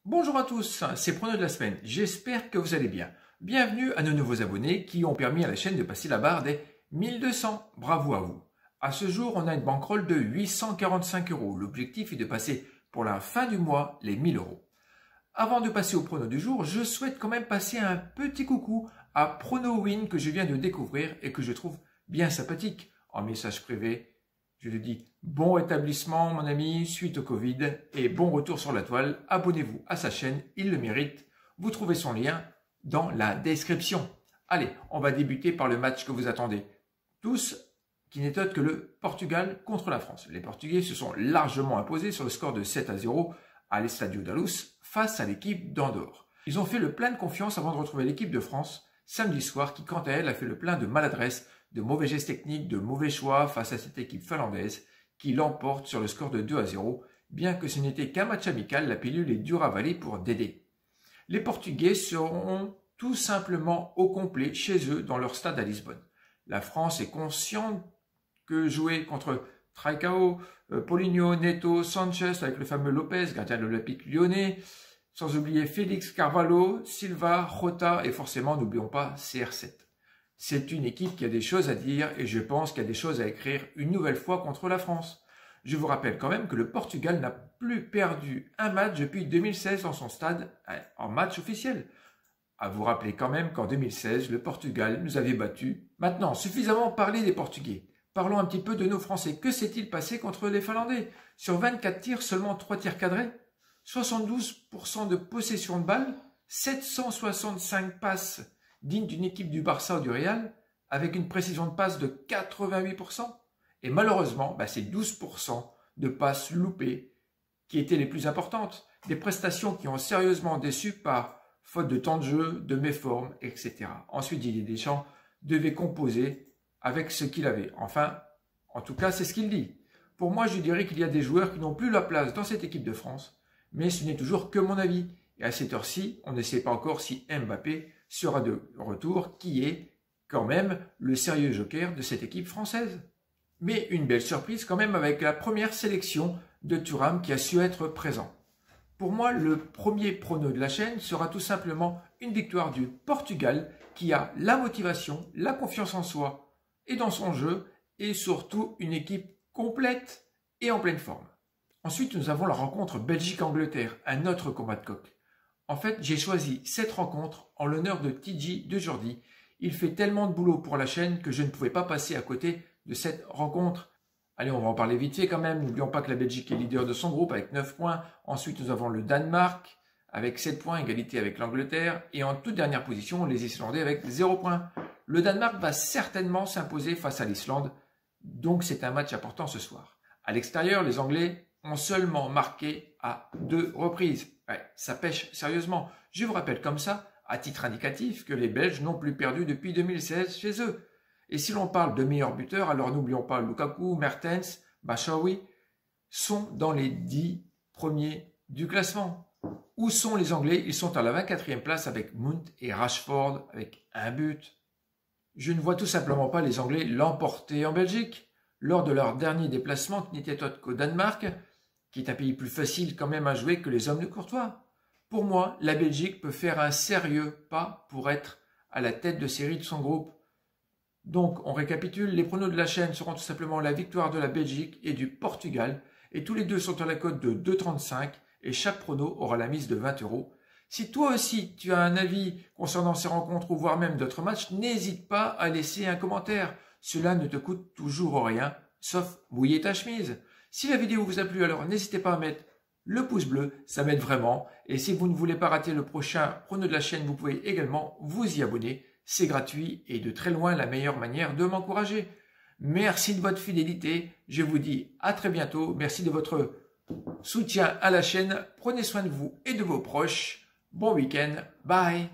Bonjour à tous, c'est Prono de la semaine, j'espère que vous allez bien. Bienvenue à nos nouveaux abonnés qui ont permis à la chaîne de passer la barre des 1200. Bravo à vous. À ce jour, on a une bankroll de 845 €. L'objectif est de passer pour la fin du mois les 1000 €. Avant de passer au prono du jour, je souhaite quand même passer un petit coucou à PronoWin que je viens de découvrir et que je trouve bien sympathique. En message privé, je lui dis bon rétablissement mon ami suite au Covid et bon retour sur la toile. Abonnez-vous à sa chaîne, il le mérite. Vous trouvez son lien dans la description. Allez, on va débuter par le match que vous attendez tous, qui n'est autre que le Portugal contre la France. Les Portugais se sont largement imposés sur le score de 7-0 à l'Estadio da Luz face à l'équipe d'Andorre. Ils ont fait le plein de confiance avant de retrouver l'équipe de France samedi soir qui, quant à elle, a fait le plein de maladresse, de mauvais gestes techniques, de mauvais choix face à cette équipe finlandaise qui l'emporte sur le score de 2-0. Bien que ce n'était qu'un match amical, la pilule est dure à avaler pour Dédé. Les Portugais seront tout simplement au complet chez eux dans leur stade à Lisbonne. La France est consciente que jouer contre Trincao, Paulinho, Neto, Sanchez avec le fameux Lopez, gardien de l'Olympique lyonnais, sans oublier Félix, Carvalho, Silva, Jota et forcément n'oublions pas CR7. C'est une équipe qui a des choses à dire et je pense qu'il y a des choses à écrire une nouvelle fois contre la France. Je vous rappelle quand même que le Portugal n'a plus perdu un match depuis 2016 dans son stade en match officiel. À vous rappeler quand même qu'en 2016, le Portugal nous avait battus. Maintenant, suffisamment parlé des Portugais. Parlons un petit peu de nos Français. Que s'est-il passé contre les Finlandais? Sur 24 tirs, seulement 3 tirs cadrés, 72% de possession de balle, 765 passes dignes d'une équipe du Barça ou du Real, avec une précision de passe de 88%. Et malheureusement, c'est 12% de passes loupées qui étaient les plus importantes. Des prestations qui ont sérieusement déçu par faute de temps de jeu, de méforme, etc. Ensuite, Didier Deschamps devait composer avec ce qu'il avait. Enfin, en tout cas, c'est ce qu'il dit. Pour moi, je dirais qu'il y a des joueurs qui n'ont plus la place dans cette équipe de France, mais ce n'est toujours que mon avis. Et à cette heure-ci, on ne sait pas encore si Mbappé sera de retour, qui est quand même le sérieux joker de cette équipe française. Mais une belle surprise quand même avec la première sélection de Thuram qui a su être présent. Pour moi, le premier prono de la chaîne sera tout simplement une victoire du Portugal qui a la motivation, la confiance en soi et dans son jeu et surtout une équipe complète et en pleine forme. Ensuite, nous avons la rencontre Belgique-Angleterre, un autre combat de coq. En fait, j'ai choisi cette rencontre en l'honneur de TJ de Jordi. Il fait tellement de boulot pour la chaîne que je ne pouvais pas passer à côté de cette rencontre. Allez, on va en parler vite fait quand même. N'oublions pas que la Belgique est leader de son groupe avec 9 points. Ensuite, nous avons le Danemark avec 7 points, égalité avec l'Angleterre. Et en toute dernière position, les Islandais avec 0 points. Le Danemark va certainement s'imposer face à l'Islande. Donc, c'est un match important ce soir. À l'extérieur, les Anglais ont seulement marqué à 2 reprises. Ouais, ça pêche sérieusement. Je vous rappelle comme ça, à titre indicatif, que les Belges n'ont plus perdu depuis 2016 chez eux. Et si l'on parle de meilleurs buteurs, alors n'oublions pas Lukaku, Mertens, Batshuayi sont dans les 10 premiers du classement. Où sont les Anglais? Ils sont à la 24e place avec Mount et Rashford avec un but. Je ne vois tout simplement pas les Anglais l'emporter en Belgique lors de leur dernier déplacement qui n'était autre qu'au Danemark, qui est un pays plus facile quand même à jouer que les hommes de Courtois. Pour moi, la Belgique peut faire un sérieux pas pour être à la tête de série de son groupe. Donc, on récapitule, les pronos de la chaîne seront tout simplement la victoire de la Belgique et du Portugal, et tous les deux sont à la cote de 2,35 et chaque prono aura la mise de 20 €. Si toi aussi tu as un avis concernant ces rencontres ou voire même d'autres matchs, n'hésite pas à laisser un commentaire. Cela ne te coûte toujours rien, sauf mouiller ta chemise. Si la vidéo vous a plu, alors n'hésitez pas à mettre le pouce bleu, ça m'aide vraiment. Et si vous ne voulez pas rater le prochain prono de la chaîne, vous pouvez également vous y abonner. C'est gratuit et de très loin la meilleure manière de m'encourager. Merci de votre fidélité. Je vous dis à très bientôt. Merci de votre soutien à la chaîne. Prenez soin de vous et de vos proches. Bon week-end. Bye.